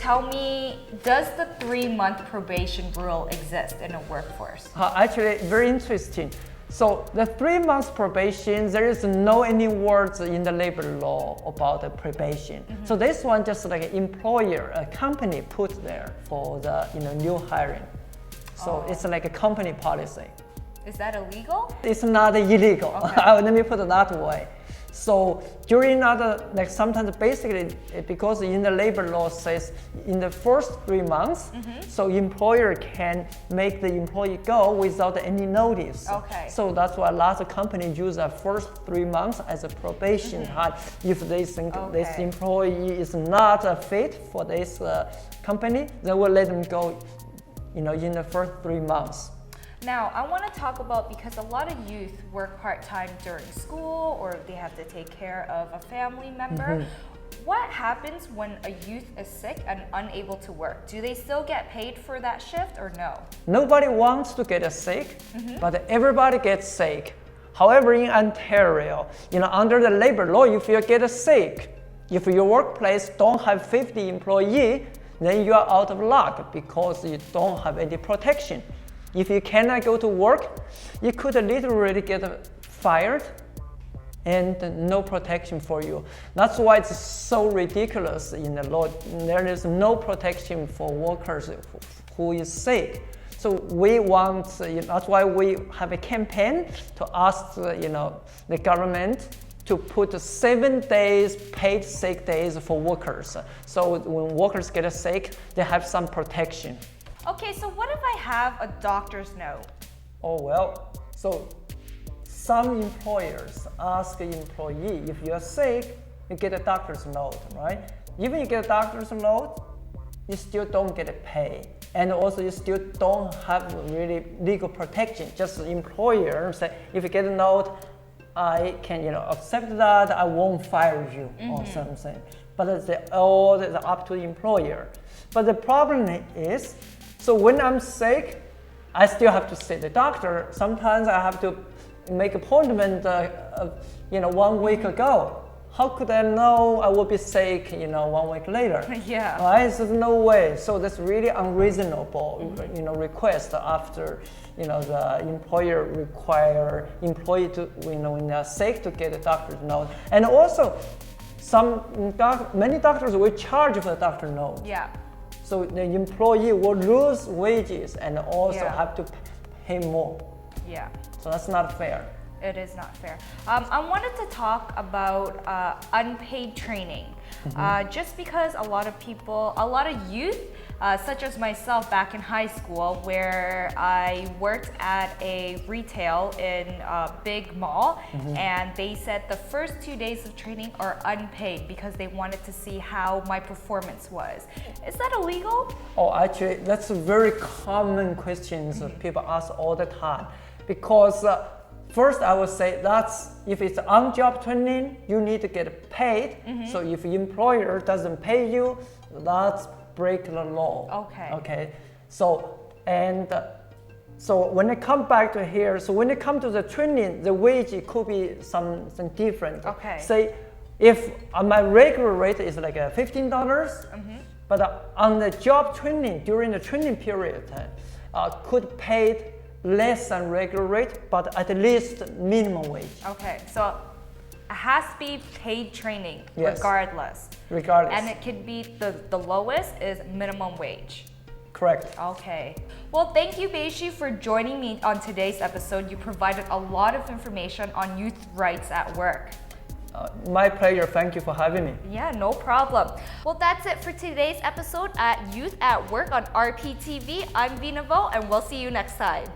tell me, does the 3-month probation rule exist in a workforce? Actually, very interesting. So the 3 months probation, there is no any words in the labor law about the probation. So this one just like an employer, a company put there for the new hiring. So it's like a company policy. Is that illegal? It's not illegal. Okay. Let me put it that way. So during like sometimes basically because in the labor law says in the first 3 months, so employer can make the employee go without any notice. Okay. So that's why lots of companies use the first 3 months as a probation time. If they think this employee is not a fit for this company, they will let them go, in the first 3 months. Now, I want to talk about, because a lot of youth work part-time during school or they have to take care of a family member. What happens when a youth is sick and unable to work? Do they still get paid for that shift or no? Nobody wants to get sick, but everybody gets sick. However, in Ontario, under the labor law, if you get sick, if your workplace don't have 50 employees, then you are out of luck because you don't have any protection. If you cannot go to work, you could literally get fired and no protection for you. That's why it's so ridiculous in the law. There is no protection for workers who is sick. So we want, that's why we have a campaign to ask the government to put 7 days paid sick days for workers. So when workers get sick, they have some protection. Okay, so what if I have a doctor's note? Oh well, so some employers ask the employee, if you're sick, you get a doctor's note, right? Even you get a doctor's note, you still don't get paid. And also you still don't have really legal protection. Just the employer say, if you get a note, I can accept that, I won't fire you or something. But it's all up to the employer. But the problem is, so when I'm sick, I still have to see the doctor. Sometimes I have to make appointment, 1 week ago. How could I know I will be sick, 1 week later? Yeah. Right? So there's no way. So that's really unreasonable, request after, the employer require employee to, when they're sick to get a doctor's note. And also, many doctors will charge for the doctor's note. Yeah. So the employee will lose wages and also have to pay more. Yeah. So that's not fair. It is not fair. I wanted to talk about unpaid training. Just because a lot of youth, such as myself back in high school, where I worked at a retail in a big mall, and they said the first 2 days of training are unpaid because they wanted to see how my performance was. Is that illegal? Oh, actually, that's a very common question people ask all the time. Because first, I would say if it's on-job training, you need to get paid. So if the employer doesn't pay you, that's break the law. Okay. So when it come back to here, so when it come to the training, the wage could be something different. Okay. Say if my regular rate is like $15, but on the job training during the training period, could pay less than regular rate, but at least minimum wage. Okay, so it has to be paid training regardless. And it could be the lowest is minimum wage. Correct. Okay. Well, thank you, Beishi, for joining me on today's episode. You provided a lot of information on youth rights at work. My pleasure. Thank you for having me. Yeah, no problem. Well, that's it for today's episode at Youth at Work on RPTV. I'm Vinavo, and we'll see you next time.